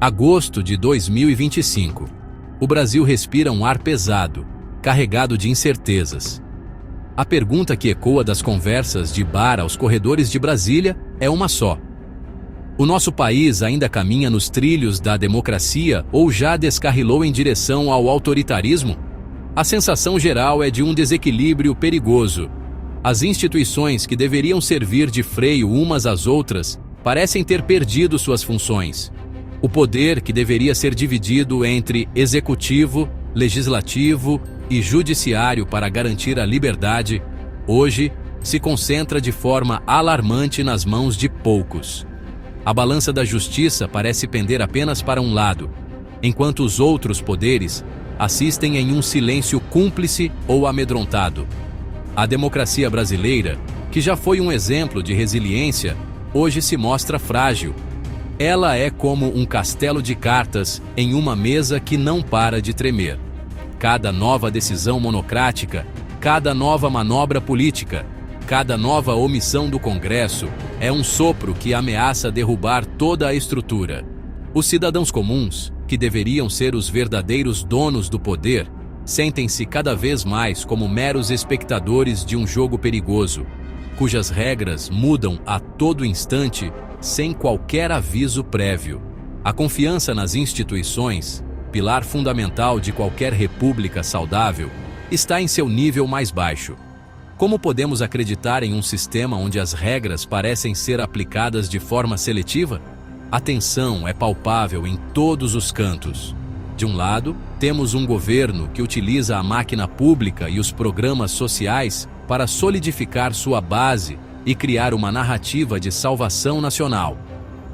Agosto de 2025. O Brasil respira um ar pesado, carregado de incertezas. A pergunta que ecoa das conversas de bar aos corredores de Brasília é uma só. O nosso país ainda caminha nos trilhos da democracia ou já descarrilou em direção ao autoritarismo? A sensação geral é de um desequilíbrio perigoso. As instituições que deveriam servir de freio umas às outras parecem ter perdido suas funções. O poder que deveria ser dividido entre executivo, legislativo e judiciário para garantir a liberdade, hoje se concentra de forma alarmante nas mãos de poucos. A balança da justiça parece pender apenas para um lado, enquanto os outros poderes assistem em um silêncio cúmplice ou amedrontado. A democracia brasileira, que já foi um exemplo de resiliência, hoje se mostra frágil. Ela é como um castelo de cartas em uma mesa que não para de tremer. Cada nova decisão monocrática, cada nova manobra política, cada nova omissão do Congresso é um sopro que ameaça derrubar toda a estrutura. Os cidadãos comuns, que deveriam ser os verdadeiros donos do poder, sentem-se cada vez mais como meros espectadores de um jogo perigoso, cujas regras mudam a todo instante sem qualquer aviso prévio. A confiança nas instituições, pilar fundamental de qualquer república saudável, está em seu nível mais baixo. Como podemos acreditar em um sistema onde as regras parecem ser aplicadas de forma seletiva? A tensão é palpável em todos os cantos. De um lado, temos um governo que utiliza a máquina pública e os programas sociais para solidificar sua base e criar uma narrativa de salvação nacional.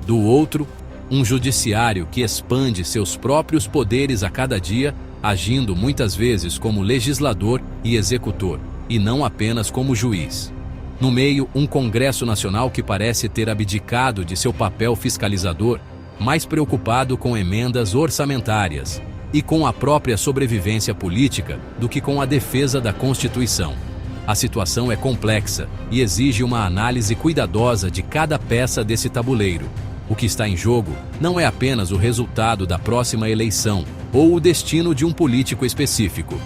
Do outro, um judiciário que expande seus próprios poderes a cada dia, agindo muitas vezes como legislador e executor, e não apenas como juiz. No meio, um Congresso Nacional que parece ter abdicado de seu papel fiscalizador, mais preocupado com emendas orçamentárias e com a própria sobrevivência política do que com a defesa da Constituição. A situação é complexa e exige uma análise cuidadosa de cada peça desse tabuleiro. O que está em jogo não é apenas o resultado da próxima eleição ou o destino de um político específico.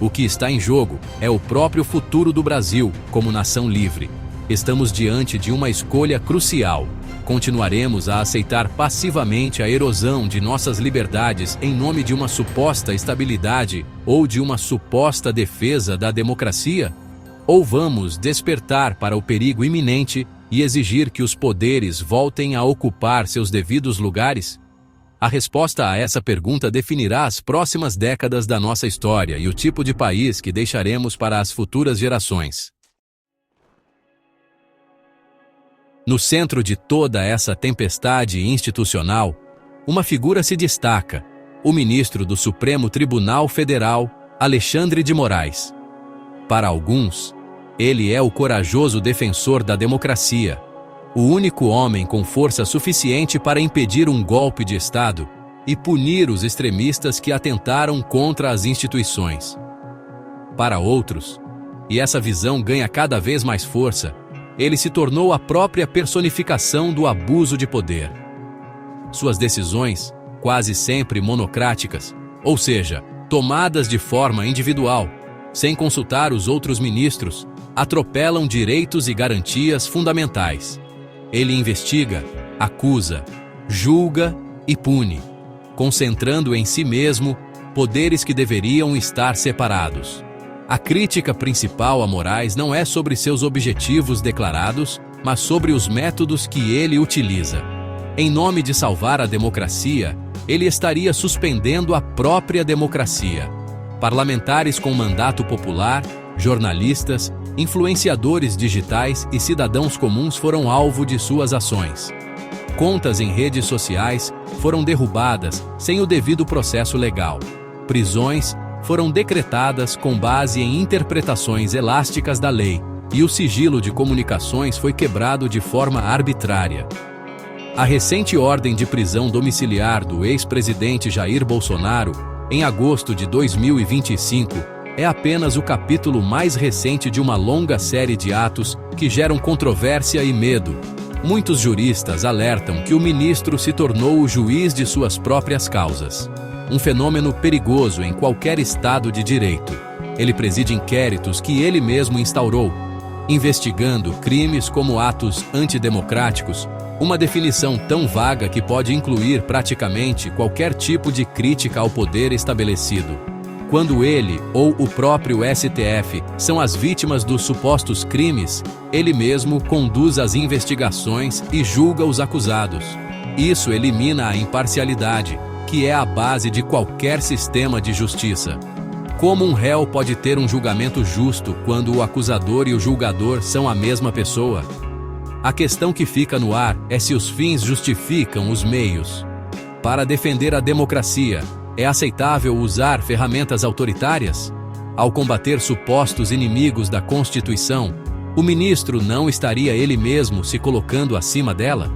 O que está em jogo é o próprio futuro do Brasil como nação livre. Estamos diante de uma escolha crucial. Continuaremos a aceitar passivamente a erosão de nossas liberdades em nome de uma suposta estabilidade ou de uma suposta defesa da democracia? Ou vamos despertar para o perigo iminente e exigir que os poderes voltem a ocupar seus devidos lugares? A resposta a essa pergunta definirá as próximas décadas da nossa história e o tipo de país que deixaremos para as futuras gerações. No centro de toda essa tempestade institucional, uma figura se destaca: o ministro do Supremo Tribunal Federal, Alexandre de Moraes. Para alguns, ele é o corajoso defensor da democracia, o único homem com força suficiente para impedir um golpe de Estado e punir os extremistas que atentaram contra as instituições. Para outros, e essa visão ganha cada vez mais força, ele se tornou a própria personificação do abuso de poder. Suas decisões, quase sempre monocráticas, ou seja, tomadas de forma individual, sem consultar os outros ministros, atropelam direitos e garantias fundamentais. Ele investiga, acusa, julga e pune, concentrando em si mesmo poderes que deveriam estar separados. A crítica principal a Moraes não é sobre seus objetivos declarados, mas sobre os métodos que ele utiliza. Em nome de salvar a democracia, ele estaria suspendendo a própria democracia. Parlamentares com mandato popular, jornalistas, influenciadores digitais e cidadãos comuns foram alvo de suas ações. Contas em redes sociais foram derrubadas sem o devido processo legal. Prisões foram decretadas com base em interpretações elásticas da lei, e o sigilo de comunicações foi quebrado de forma arbitrária. A recente ordem de prisão domiciliar do ex-presidente Jair Bolsonaro, em agosto de 2025, é apenas o capítulo mais recente de uma longa série de atos que geram controvérsia e medo. Muitos juristas alertam que o ministro se tornou o juiz de suas próprias causas. Um fenômeno perigoso em qualquer Estado de direito. Ele preside inquéritos que ele mesmo instaurou, investigando crimes como atos antidemocráticos, uma definição tão vaga que pode incluir praticamente qualquer tipo de crítica ao poder estabelecido. Quando ele ou o próprio STF são as vítimas dos supostos crimes, ele mesmo conduz as investigações e julga os acusados. Isso elimina a imparcialidade, que é a base de qualquer sistema de justiça. Como um réu pode ter um julgamento justo quando o acusador e o julgador são a mesma pessoa? A questão que fica no ar é se os fins justificam os meios. Para defender a democracia, é aceitável usar ferramentas autoritárias? Ao combater supostos inimigos da Constituição, o ministro não estaria ele mesmo se colocando acima dela?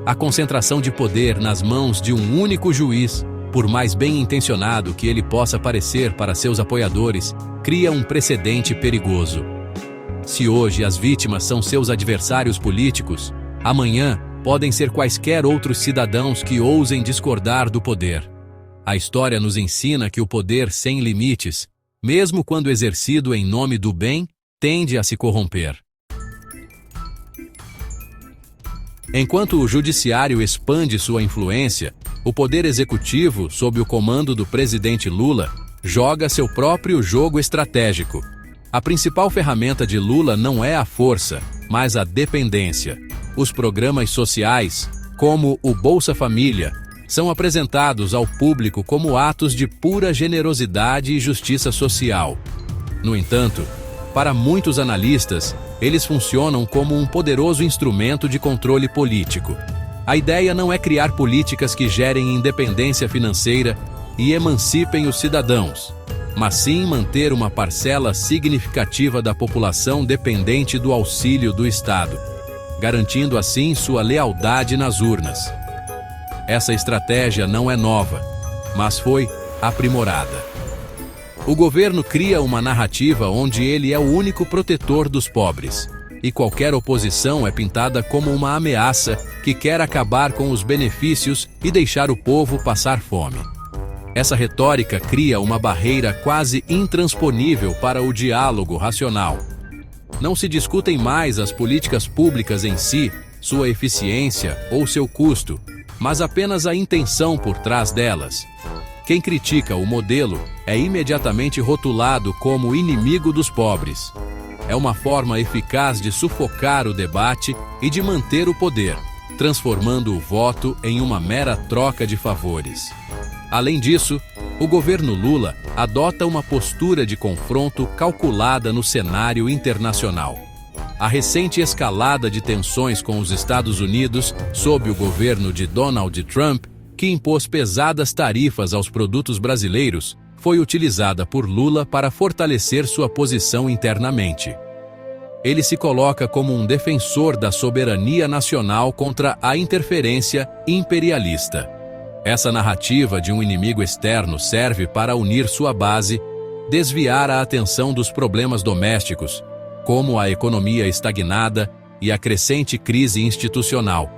A concentração de poder nas mãos de um único juiz, por mais bem intencionado que ele possa parecer para seus apoiadores, cria um precedente perigoso. Se hoje as vítimas são seus adversários políticos, amanhã podem ser quaisquer outros cidadãos que ousem discordar do poder. A história nos ensina que o poder sem limites, mesmo quando exercido em nome do bem, tende a se corromper. Enquanto o judiciário expande sua influência, o poder executivo, sob o comando do presidente Lula, joga seu próprio jogo estratégico. A principal ferramenta de Lula não é a força, mas a dependência. Os programas sociais, como o Bolsa Família, são apresentados ao público como atos de pura generosidade e justiça social. No entanto, para muitos analistas, eles funcionam como um poderoso instrumento de controle político. A ideia não é criar políticas que gerem independência financeira e emancipem os cidadãos, mas sim manter uma parcela significativa da população dependente do auxílio do Estado, garantindo assim sua lealdade nas urnas. Essa estratégia não é nova, mas foi aprimorada. O governo cria uma narrativa onde ele é o único protetor dos pobres, e qualquer oposição é pintada como uma ameaça que quer acabar com os benefícios e deixar o povo passar fome. Essa retórica cria uma barreira quase intransponível para o diálogo racional. Não se discutem mais as políticas públicas em si, sua eficiência ou seu custo, mas apenas a intenção por trás delas. Quem critica o modelo é imediatamente rotulado como inimigo dos pobres. É uma forma eficaz de sufocar o debate e de manter o poder, transformando o voto em uma mera troca de favores. Além disso, o governo Lula adota uma postura de confronto calculada no cenário internacional. A recente escalada de tensões com os Estados Unidos, sob o governo de Donald Trump, que impôs pesadas tarifas aos produtos brasileiros, foi utilizada por Lula para fortalecer sua posição internamente. Ele se coloca como um defensor da soberania nacional contra a interferência imperialista. Essa narrativa de um inimigo externo serve para unir sua base, desviar a atenção dos problemas domésticos, como a economia estagnada e a crescente crise institucional,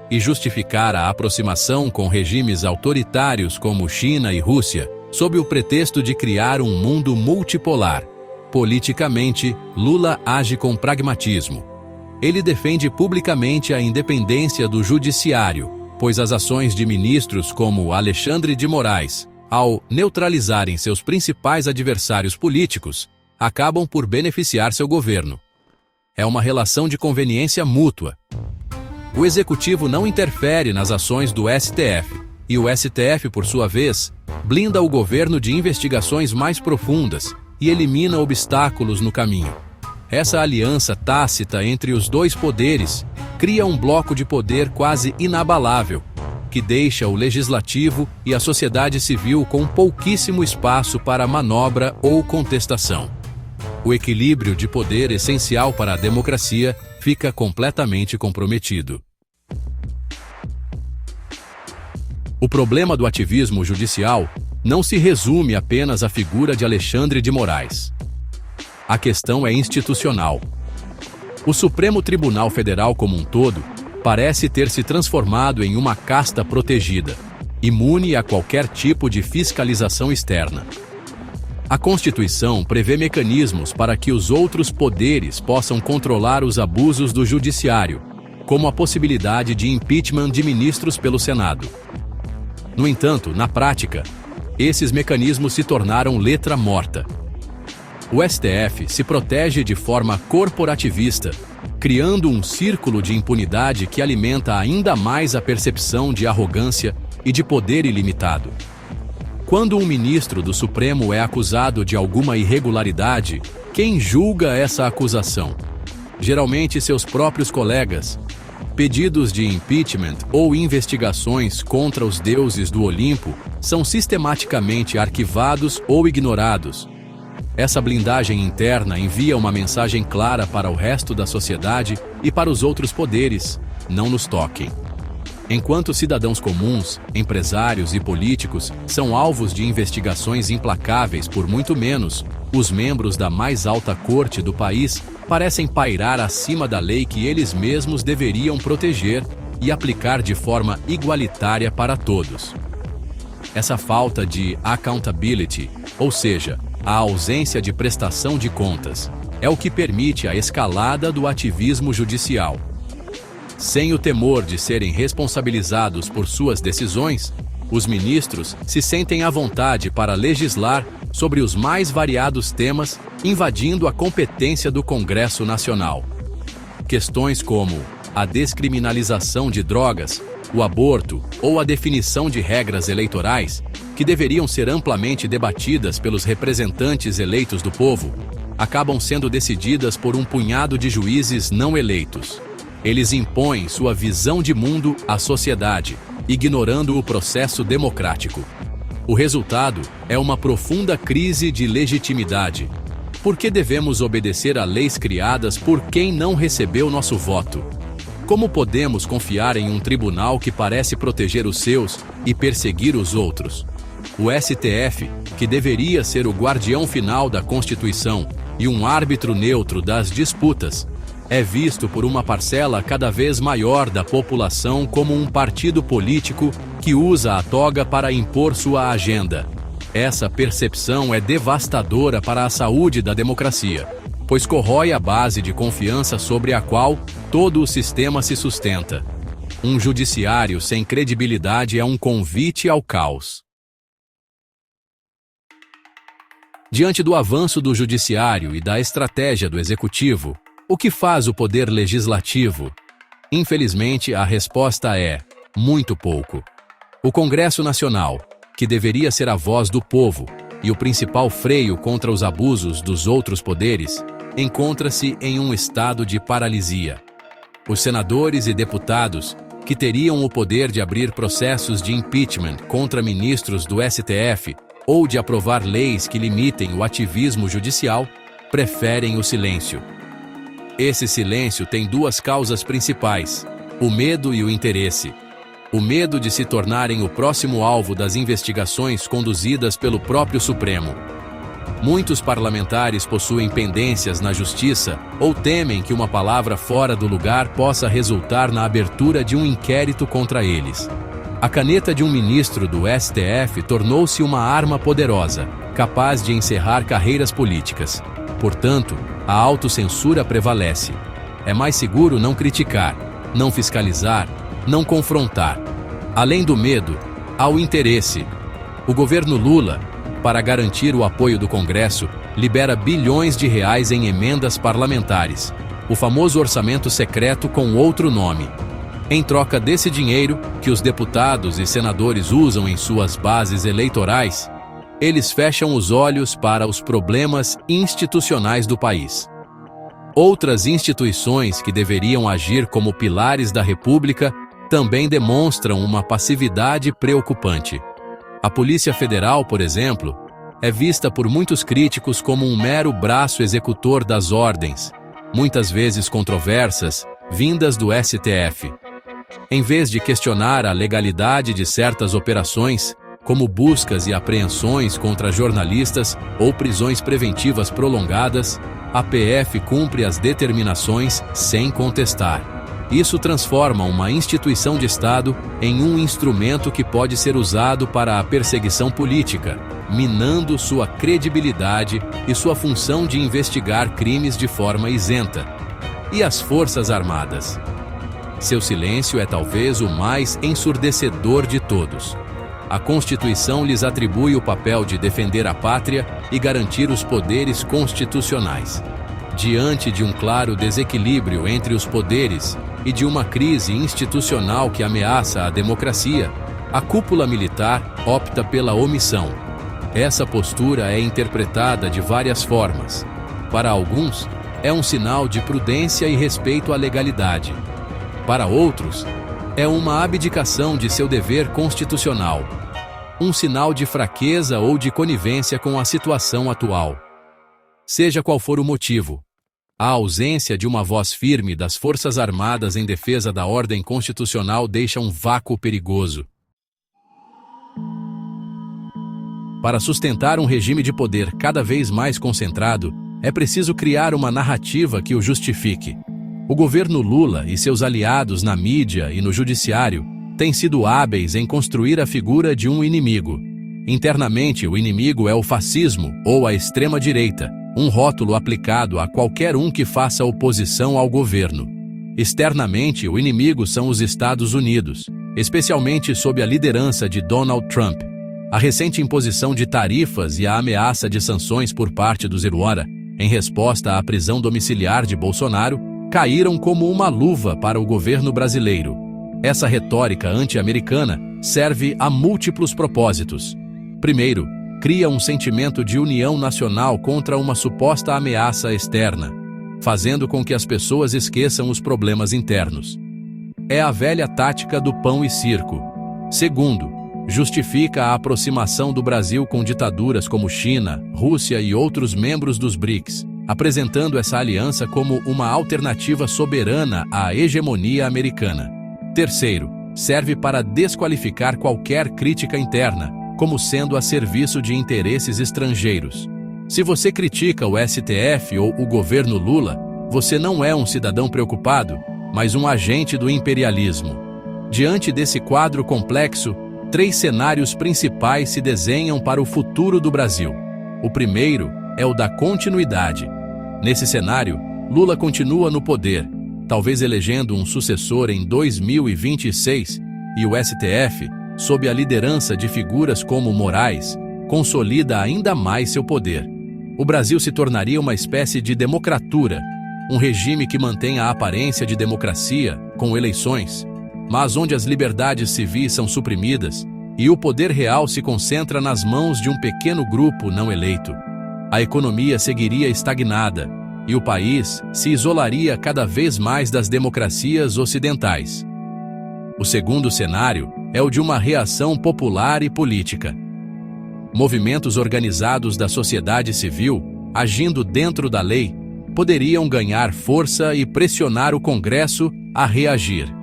e justificar a aproximação com regimes autoritários como China e Rússia, sob o pretexto de criar um mundo multipolar. Politicamente, Lula age com pragmatismo. Ele defende publicamente a independência do judiciário, pois as ações de ministros como Alexandre de Moraes, ao neutralizarem seus principais adversários políticos, acabam por beneficiar seu governo. É uma relação de conveniência mútua. O Executivo não interfere nas ações do STF, e o STF, por sua vez, blinda o governo de investigações mais profundas e elimina obstáculos no caminho. Essa aliança tácita entre os dois poderes cria um bloco de poder quase inabalável, que deixa o legislativo e a sociedade civil com pouquíssimo espaço para manobra ou contestação. O equilíbrio de poder essencial para a democracia fica completamente comprometido. O problema do ativismo judicial não se resume apenas à figura de Alexandre de Moraes. A questão é institucional. O Supremo Tribunal Federal como um todo parece ter se transformado em uma casta protegida, imune a qualquer tipo de fiscalização externa. A Constituição prevê mecanismos para que os outros poderes possam controlar os abusos do Judiciário, como a possibilidade de impeachment de ministros pelo Senado. No entanto, na prática, esses mecanismos se tornaram letra morta. O STF se protege de forma corporativista, criando um círculo de impunidade que alimenta ainda mais a percepção de arrogância e de poder ilimitado. Quando um ministro do Supremo é acusado de alguma irregularidade, quem julga essa acusação? Geralmente seus próprios colegas. Pedidos de impeachment ou investigações contra os deuses do Olimpo são sistematicamente arquivados ou ignorados. Essa blindagem interna envia uma mensagem clara para o resto da sociedade e para os outros poderes: não nos toquem. Enquanto cidadãos comuns, empresários e políticos são alvos de investigações implacáveis por muito menos, os membros da mais alta corte do país parecem pairar acima da lei que eles mesmos deveriam proteger e aplicar de forma igualitária para todos. Essa falta de accountability, ou seja, a ausência de prestação de contas, é o que permite a escalada do ativismo judicial. Sem o temor de serem responsabilizados por suas decisões, os ministros se sentem à vontade para legislar sobre os mais variados temas, invadindo a competência do Congresso Nacional. Questões como a descriminalização de drogas, o aborto ou a definição de regras eleitorais, que deveriam ser amplamente debatidas pelos representantes eleitos do povo, acabam sendo decididas por um punhado de juízes não eleitos. Eles impõem sua visão de mundo à sociedade, ignorando o processo democrático. O resultado é uma profunda crise de legitimidade. Por que devemos obedecer a leis criadas por quem não recebeu nosso voto? Como podemos confiar em um tribunal que parece proteger os seus e perseguir os outros? O STF, que deveria ser o guardião final da Constituição e um árbitro neutro das disputas, é visto por uma parcela cada vez maior da população como um partido político que usa a toga para impor sua agenda. Essa percepção é devastadora para a saúde da democracia, pois corrói a base de confiança sobre a qual todo o sistema se sustenta. Um judiciário sem credibilidade é um convite ao caos. Diante do avanço do judiciário e da estratégia do executivo, o que faz o poder legislativo? Infelizmente, a resposta é muito pouco. O Congresso Nacional, que deveria ser a voz do povo e o principal freio contra os abusos dos outros poderes, encontra-se em um estado de paralisia. Os senadores e deputados, que teriam o poder de abrir processos de impeachment contra ministros do STF ou de aprovar leis que limitem o ativismo judicial, preferem o silêncio. Esse silêncio tem duas causas principais: o medo e o interesse. O medo de se tornarem o próximo alvo das investigações conduzidas pelo próprio Supremo. Muitos parlamentares possuem pendências na justiça ou temem que uma palavra fora do lugar possa resultar na abertura de um inquérito contra eles. A caneta de um ministro do STF tornou-se uma arma poderosa, capaz de encerrar carreiras políticas. Portanto, a autocensura prevalece. É mais seguro não criticar, não fiscalizar, não confrontar. Além do medo, há o interesse. O governo Lula, para garantir o apoio do Congresso, libera bilhões de reais em emendas parlamentares, o famoso orçamento secreto com outro nome. Em troca desse dinheiro, que os deputados e senadores usam em suas bases eleitorais, eles fecham os olhos para os problemas institucionais do país. Outras instituições que deveriam agir como pilares da República também demonstram uma passividade preocupante. A Polícia Federal, por exemplo, é vista por muitos críticos como um mero braço executor das ordens, muitas vezes controversas, vindas do STF. Em vez de questionar a legalidade de certas operações, como buscas e apreensões contra jornalistas ou prisões preventivas prolongadas, a PF cumpre as determinações sem contestar. Isso transforma uma instituição de Estado em um instrumento que pode ser usado para a perseguição política, minando sua credibilidade e sua função de investigar crimes de forma isenta. E as Forças Armadas? Seu silêncio é talvez o mais ensurdecedor de todos. A Constituição lhes atribui o papel de defender a pátria e garantir os poderes constitucionais. Diante de um claro desequilíbrio entre os poderes e de uma crise institucional que ameaça a democracia, a cúpula militar opta pela omissão. Essa postura é interpretada de várias formas. Para alguns, é um sinal de prudência e respeito à legalidade. Para outros, é uma abdicação de seu dever constitucional, um sinal de fraqueza ou de conivência com a situação atual. Seja qual for o motivo, a ausência de uma voz firme das Forças Armadas em defesa da ordem constitucional deixa um vácuo perigoso. Para sustentar um regime de poder cada vez mais concentrado, é preciso criar uma narrativa que o justifique. O governo Lula e seus aliados na mídia e no judiciário têm sido hábeis em construir a figura de um inimigo. Internamente, o inimigo é o fascismo ou a extrema-direita, um rótulo aplicado a qualquer um que faça oposição ao governo. Externamente, o inimigo são os Estados Unidos, especialmente sob a liderança de Donald Trump. A recente imposição de tarifas e a ameaça de sanções por parte do Zeruara, em resposta à prisão domiciliar de Bolsonaro, caíram como uma luva para o governo brasileiro. Essa retórica anti-americana serve a múltiplos propósitos. Primeiro, cria um sentimento de união nacional contra uma suposta ameaça externa, fazendo com que as pessoas esqueçam os problemas internos. É a velha tática do pão e circo. Segundo, justifica a aproximação do Brasil com ditaduras como China, Rússia e outros membros dos BRICS, apresentando essa aliança como uma alternativa soberana à hegemonia americana. Terceiro, serve para desqualificar qualquer crítica interna, como sendo a serviço de interesses estrangeiros. Se você critica o STF ou o governo Lula, você não é um cidadão preocupado, mas um agente do imperialismo. Diante desse quadro complexo, 3 cenários principais se desenham para o futuro do Brasil. O primeiro é o da continuidade. Nesse cenário, Lula continua no poder, talvez elegendo um sucessor em 2026, e o STF, sob a liderança de figuras como Moraes, consolida ainda mais seu poder. O Brasil se tornaria uma espécie de democratura, um regime que mantém a aparência de democracia, com eleições, mas onde as liberdades civis são suprimidas e o poder real se concentra nas mãos de um pequeno grupo não eleito. A economia seguiria estagnada e o país se isolaria cada vez mais das democracias ocidentais. O segundo cenário é o de uma reação popular e política. Movimentos organizados da sociedade civil, agindo dentro da lei, poderiam ganhar força e pressionar o Congresso a reagir.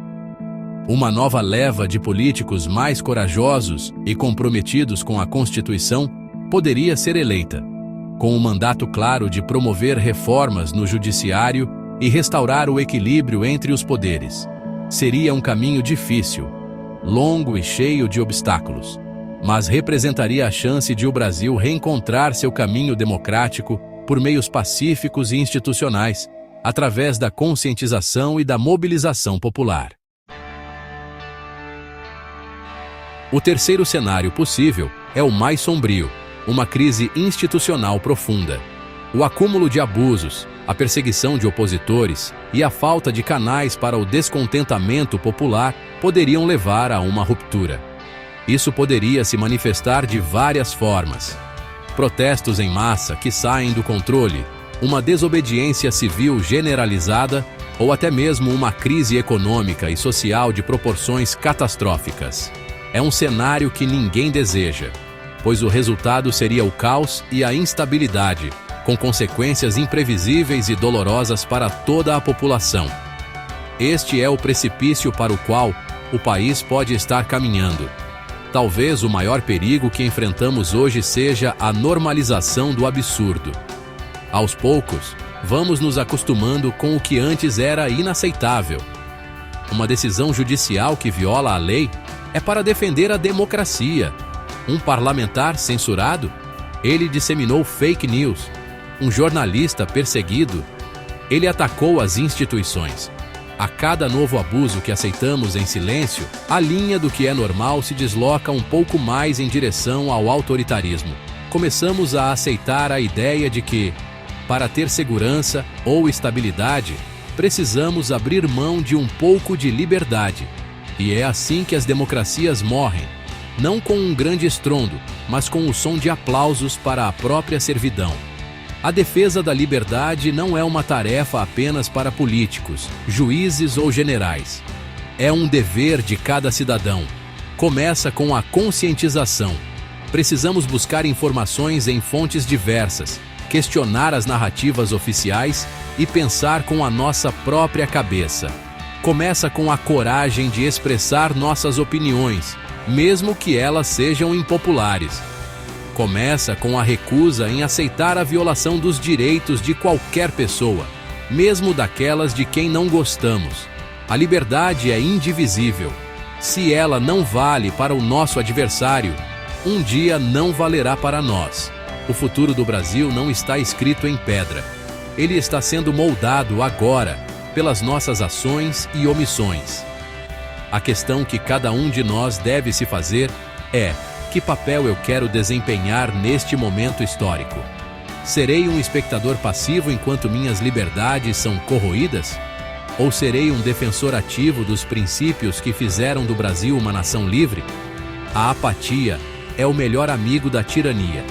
Uma nova leva de políticos mais corajosos e comprometidos com a Constituição poderia ser eleita, com um mandato claro de promover reformas no judiciário e restaurar o equilíbrio entre os poderes. Seria um caminho difícil, longo e cheio de obstáculos, mas representaria a chance de o Brasil reencontrar seu caminho democrático por meios pacíficos e institucionais, através da conscientização e da mobilização popular. O terceiro cenário possível é o mais sombrio, uma crise institucional profunda. O acúmulo de abusos, a perseguição de opositores e a falta de canais para o descontentamento popular poderiam levar a uma ruptura. Isso poderia se manifestar de várias formas. Protestos em massa que saem do controle, uma desobediência civil generalizada ou até mesmo uma crise econômica e social de proporções catastróficas. É um cenário que ninguém deseja, pois o resultado seria o caos e a instabilidade, com consequências imprevisíveis e dolorosas para toda a população. Este é o precipício para o qual o país pode estar caminhando. Talvez o maior perigo que enfrentamos hoje seja a normalização do absurdo. Aos poucos, vamos nos acostumando com o que antes era inaceitável. uma decisão judicial que viola a lei é para defender a democracia. Um parlamentar censurado? Ele disseminou fake news. Um jornalista perseguido? Ele atacou as instituições. A cada novo abuso que aceitamos em silêncio, a linha do que é normal se desloca um pouco mais em direção ao autoritarismo. Começamos a aceitar a ideia de que, para ter segurança ou estabilidade, precisamos abrir mão de um pouco de liberdade. E é assim que as democracias morrem, não com um grande estrondo, mas com o som de aplausos para a própria servidão. A defesa da liberdade não é uma tarefa apenas para políticos, juízes ou generais. É um dever de cada cidadão. Começa com a conscientização. Precisamos buscar informações em fontes diversas, questionar as narrativas oficiais e pensar com a nossa própria cabeça. Começa com a coragem de expressar nossas opiniões, mesmo que elas sejam impopulares. Começa com a recusa em aceitar a violação dos direitos de qualquer pessoa, mesmo daquelas de quem não gostamos. A liberdade é indivisível. Se ela não vale para o nosso adversário, um dia não valerá para nós. O futuro do Brasil não está escrito em pedra. Ele está sendo moldado agora pelas nossas ações e omissões. A questão que cada um de nós deve se fazer é: que papel eu quero desempenhar neste momento histórico? Serei um espectador passivo enquanto minhas liberdades são corroídas? Ou serei um defensor ativo dos princípios que fizeram do Brasil uma nação livre? A apatia é o melhor amigo da tirania.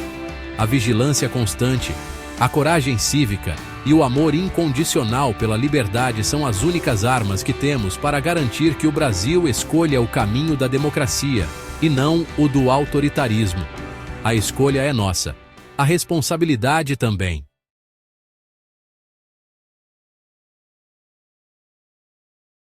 A vigilância constante, a coragem cívica e o amor incondicional pela liberdade são as únicas armas que temos para garantir que o Brasil escolha o caminho da democracia e não o do autoritarismo. A escolha é nossa. A responsabilidade também.